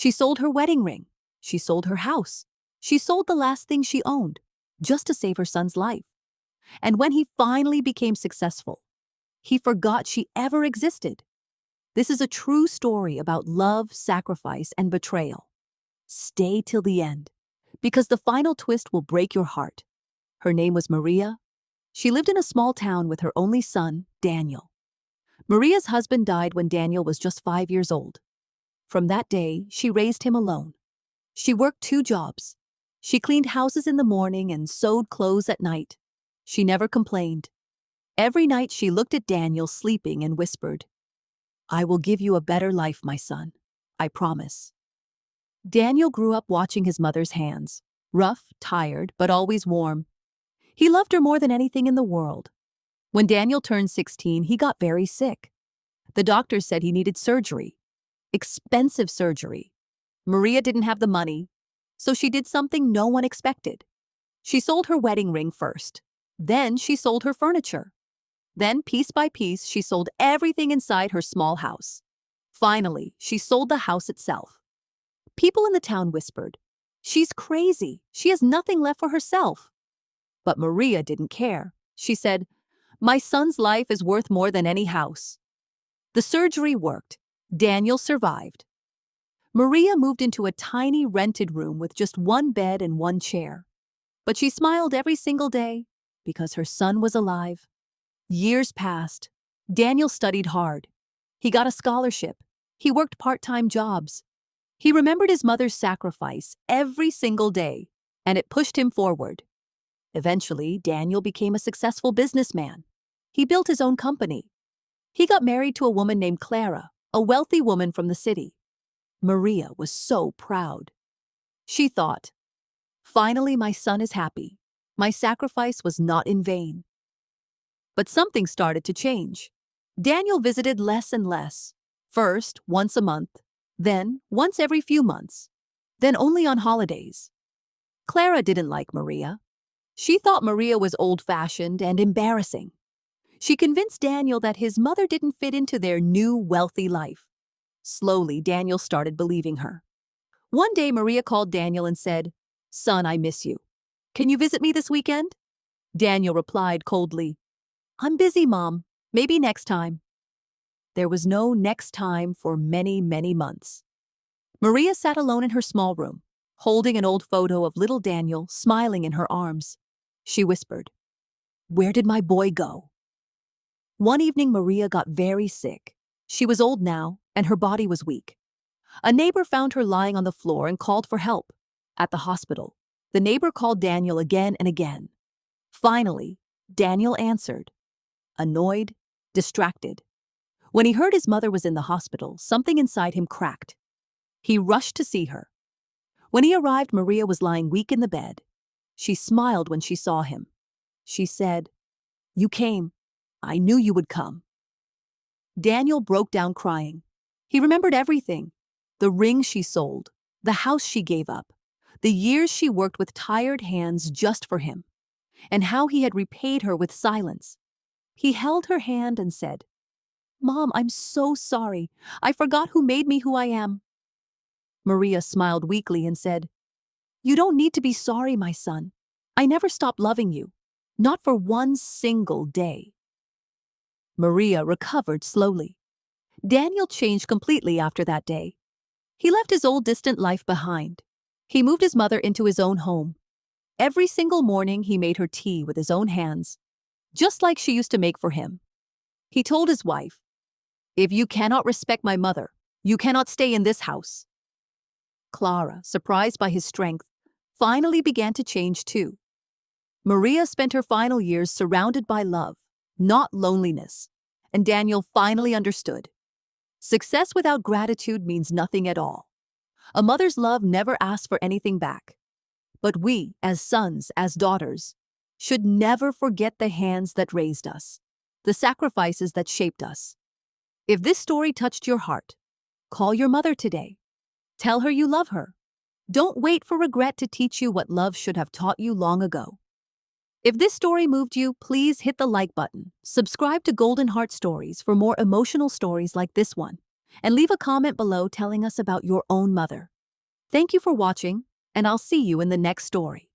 She sold her wedding ring. She sold her house. She sold the last thing she owned, just to save her son's life. And when he finally became successful, he forgot she ever existed. This is a true story about love, sacrifice, and betrayal. Stay till the end, because the final twist will break your heart. Her name was Maria. She lived in a small town with her only son, Daniel. Maria's husband died when Daniel was just 5 years old. From that day, she raised him alone. She worked 2 jobs. She cleaned houses in the morning and sewed clothes at night. She never complained. Every night she looked at Daniel sleeping and whispered, "I will give you a better life, my son. I promise." Daniel grew up watching his mother's hands, rough, tired, but always warm. He loved her more than anything in the world. When Daniel turned 16, he got very sick. The doctors said he needed surgery. Expensive surgery. Maria didn't have the money, so she did something no one expected. She sold her wedding ring first. Then she sold her furniture. Then, piece by piece, she sold everything inside her small house. Finally, she sold the house itself. People in the town whispered, "She's crazy. She has nothing left for herself." But Maria didn't care. She said, "My son's life is worth more than any house." The surgery worked. Daniel survived. Maria moved into a tiny rented room with just 1 bed and 1 chair. But she smiled every single day because her son was alive. Years passed. Daniel studied hard. He got a scholarship. He worked part-time jobs. He remembered his mother's sacrifice every single day, and it pushed him forward. Eventually, Daniel became a successful businessman. He built his own company. He got married to a woman named Clara, a wealthy woman from the city. Maria was so proud. She thought, "Finally, my son is happy. My sacrifice was not in vain." But something started to change. Daniel visited less and less. First, once a month. Then, once every few months. Then only on holidays. Clara didn't like Maria. She thought Maria was old-fashioned and embarrassing. She convinced Daniel that his mother didn't fit into their new, wealthy life. Slowly, Daniel started believing her. One day, Maria called Daniel and said, "Son, I miss you. Can you visit me this weekend?" Daniel replied coldly, "I'm busy, Mom. Maybe next time." There was no next time for many, many months. Maria sat alone in her small room, holding an old photo of little Daniel smiling in her arms. She whispered, "Where did my boy go?" One evening, Maria got very sick. She was old now, and her body was weak. A neighbor found her lying on the floor and called for help. At the hospital, the neighbor called Daniel again and again. Finally, Daniel answered. Annoyed, distracted. When he heard his mother was in the hospital, something inside him cracked. He rushed to see her. When he arrived, Maria was lying weak in the bed. She smiled when she saw him. She said, "You came. I knew you would come." Daniel broke down crying. He remembered everything. The ring she sold, the house she gave up, the years she worked with tired hands just for him, and how he had repaid her with silence. He held her hand and said, "Mom, I'm so sorry. I forgot who made me who I am." Maria smiled weakly and said, "You don't need to be sorry, my son. I never stopped loving you. Not for one single day." Maria recovered slowly. Daniel changed completely after that day. He left his old distant life behind. He moved his mother into his own home. Every single morning he made her tea with his own hands, just like she used to make for him. He told his wife, "If you cannot respect my mother, you cannot stay in this house." Clara, surprised by his strength, finally began to change too. Maria spent her final years surrounded by love, not loneliness, and Daniel finally understood. Success without gratitude means nothing at all. A mother's love never asks for anything back. But we, as sons, as daughters, should never forget the hands that raised us, the sacrifices that shaped us. If this story touched your heart, call your mother today. Tell her you love her. Don't wait for regret to teach you what love should have taught you long ago. If this story moved you, please hit the like button. Subscribe to Golden Heart Stories for more emotional stories like this one. and leave a comment below telling us about your own mother. Thank you for watching, and I'll see you in the next story.